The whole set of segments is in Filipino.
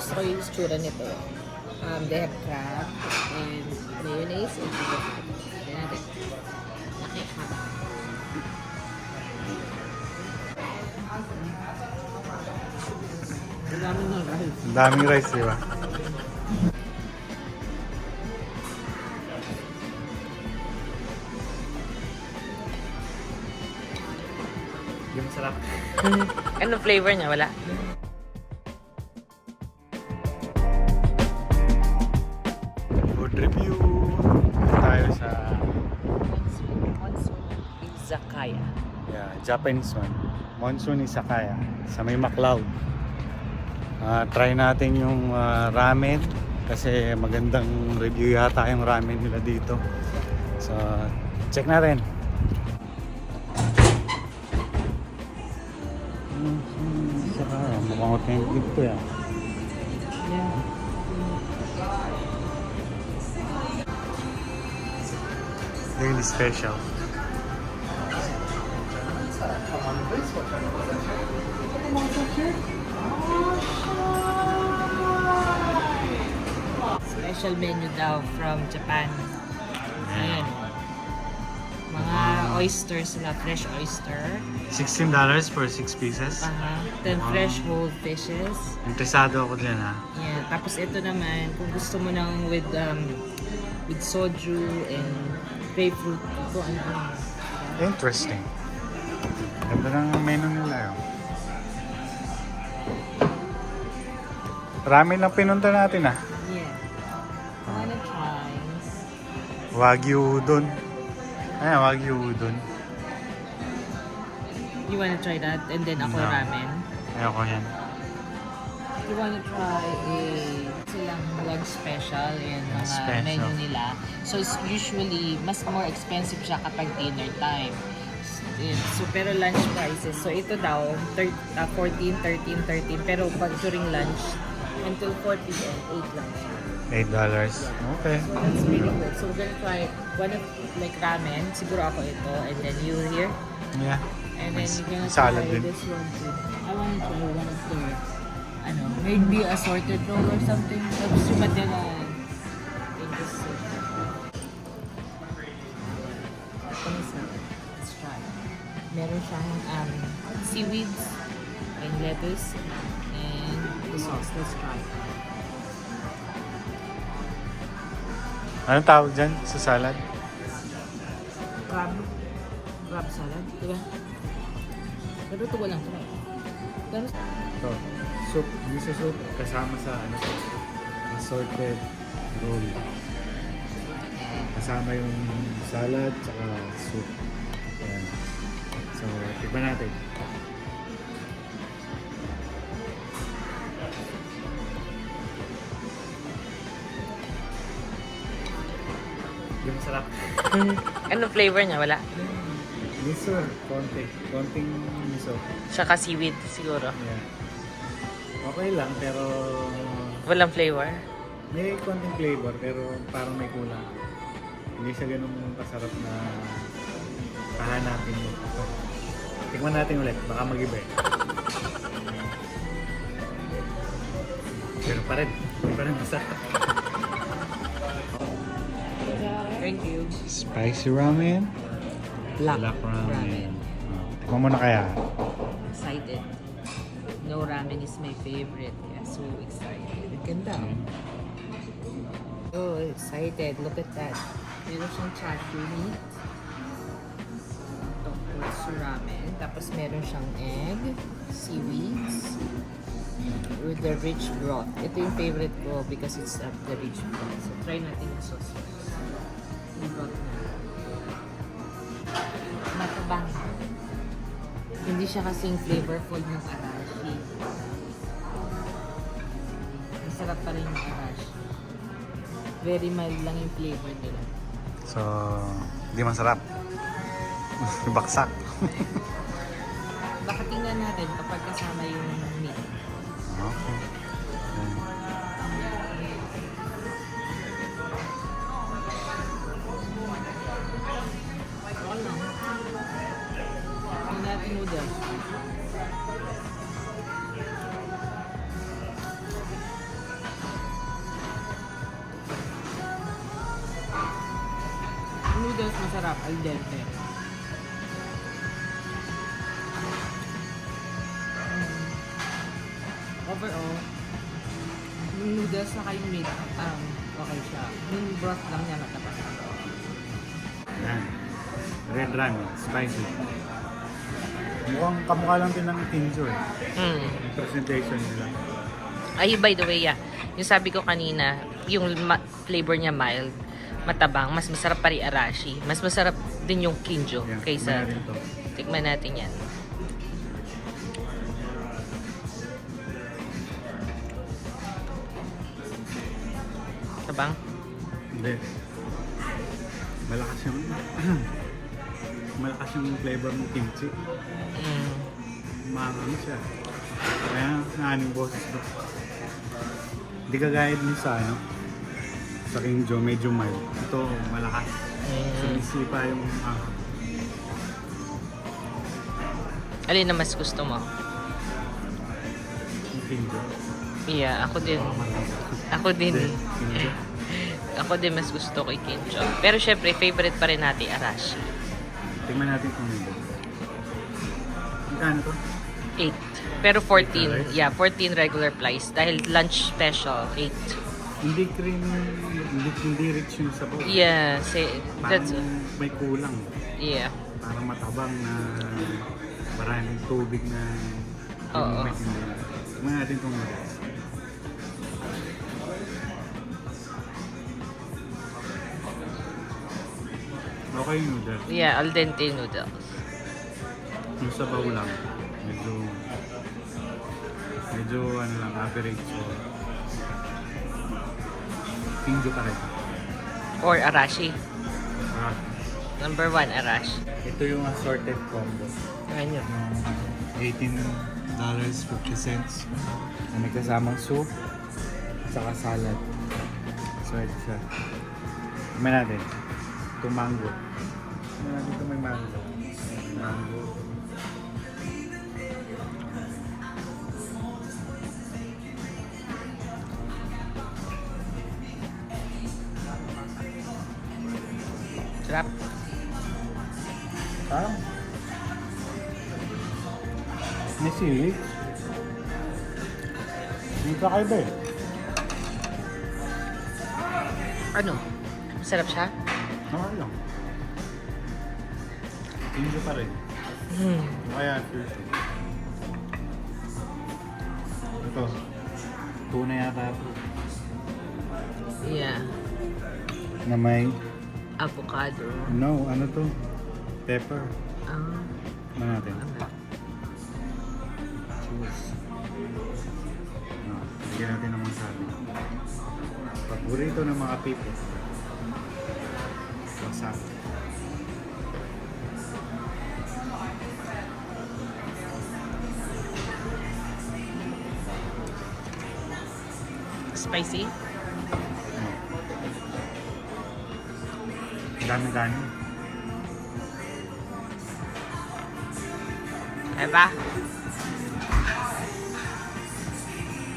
gusto ko yung itsura nito. They have crab and mayonnaise and chicken. Tignan natin. Okay, haba. Ang daming ng rice. Ang daming rice, di ba? Yung sarap. Anong flavor niya? Wala? Food review. Dito tayo sa Monsoon Izakaya. Japanese one. Monsoon Izakaya. Sa may McLeod. Try natin yung ramen. Kasi magandang review yata yung ramen nila dito. So, check natin. Izakaya. Mukhang authentic to yan. Yeah. Really special. Special menu daw from Japan. Ayan. Mga oysters sila, fresh oyster. $16 for 6 pieces. Then Wow. fresh whole fishes. Interesado ako dyan ha. Yeah. Tapos ito naman, kung gusto mo nang with soju and grapefruit. Ito ano. Interesting. Ganda ng menu nila yun. Ramen lang pinunta natin ah. Yeah. I wanna try. Wagyu udon. Ayan, Wagyu udon. You wanna try that? And then ako No. ramen. Ayoko yan. You wanna try silang lunch special yung mga Special. menu nila. So it's usually mas more expensive siya kapag dinner time. So pero lunch prices. So ito daw 14, 13, 13 pero pag during lunch until 4 p.m. 8 lang siya. $8. Okay. So that's really good. So we're gonna try one of like ramen. Siguro ako ito and then you here. Yeah. And then you're gonna Salad try din. this one too. I wanna try one of the maybe assorted roll or something. Tapos yung madala in this soup. Let's try. Meron siyang seaweeds and lettuce and the sauce. Let's try. Anong tawag dyan sa salad? Crab salad, diba? Pero ito walang crab. Pero Ito. Soup. Miso soup kasama sa assorted roll. Kasama yung salad tsaka soup. Ayan. So, tikman natin. Yung sarap. anong flavor niya? Wala? Miso. Konting miso. Tsaka seaweed siguro. Yeah. Okay lang pero Walang flavor? may konting flavor pero parang may kulang. Hindi siya ganun kasarap na kahanapin mo. Tikman natin ulit, baka mag-iba eh. Pero pa rin, hindi pa rin masarap. Thank you. Spicy ramen? Black, ramen. Tikman mo na kaya. Excited. No ramen is my favorite. Yeah, so excited. Ganda. Oh, excited. Look at that. Meron siyang chachu meat. Tonkotsu ramen. Tapos meron siyang egg, seaweeds, with the rich broth. Ito yung favorite ko because it's the rich broth. So try natin yung sauce first. Yung broth na. Matabang. Hindi siya kasing flavorful ng arashi. Masarap pa rin yung arashi. Very mild lang yung flavor nila. So, hindi masarap. Baksak. Baka tingnan natin kapag kasama yung meat. Okay. Okay lang. Tingnan natin noodles. mas masarap, al dente. Overall, yung noodles na yung meat, okay siya. Yung broth lang niya natapas. Yan. Red ramen, spicy. Mukhang kamukha lang din ng Kinjo eh. Yung presentation nila. Ay, by the way, yung sabi ko kanina, yung flavor niya mild, matabang, mas masarap pa rin arashi. Mas masarap din yung Kinjo Yan, kaysa... tikman natin to. Tikman natin yan. Tabang? Hindi. Malakas yung... malakas yung flavor ng kimchi. Maano siya. Kaya naaning boses ko. Hindi kagaya din sa ano. Sa Kinjo, medyo mild. Ito, malakas. Sumisipa yung Alin na mas gusto mo? yung Kinjo. Yeah, ako din. Ako din. Kinjo. Ako din mas gusto kay Kinjo. Pero syempre, favorite pa rin natin arashi. Tingnan natin kung hindi. Magkano to? 8. Pero 14. Yeah, 14 regular price. Dahil lunch special, 8. Hindi cream, hindi rich yung sabaw. Yeah, Parang that's... may kulang. Yeah. Parang matabang na maraming tubig na Oo. Tingnan natin kung hindi. Okay yung noodle. Yeah, al dente noodles. Yung sabaw lang. Medyo ano lang, average. So, Kinjo pa rin. Or arashi. Ah, Number 1, arashi. ito yung assorted combo. Ano? $18.50 na may kasamang soup at saka salad. So ito siya. Tignan natin. Ito mango. Tignan natin ito may mango. Mango. Sarap. Parang may sili. Hindi pa kayo ba eh? Ano? Masarap siya? Okay lang. Kinjo pa rin. Kaya sushi. Ito. Tuna yata ito. Yeah. Na may... Avocado. No, ano to? Pepper. Ah. Ano natin? Cheese. Bigyan natin ng masabi. Paborito ng mga people. Wasabi. Spicy? Dami-dami. Diba?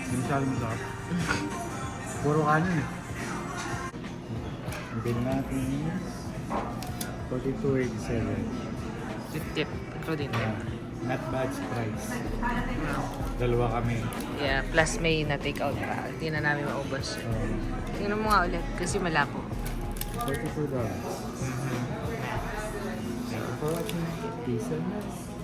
Yung masyadong masarap. Puro kanin eh. Ang bill natin is $42.87. Tip. Ikaw din. Not bad price. Dalawa kami. Yeah, plus may na-take out pa. Hindi na namin maubos. Tingnan mo nga ulit kasi malabo. $42. Thank you for watching. Peace and love.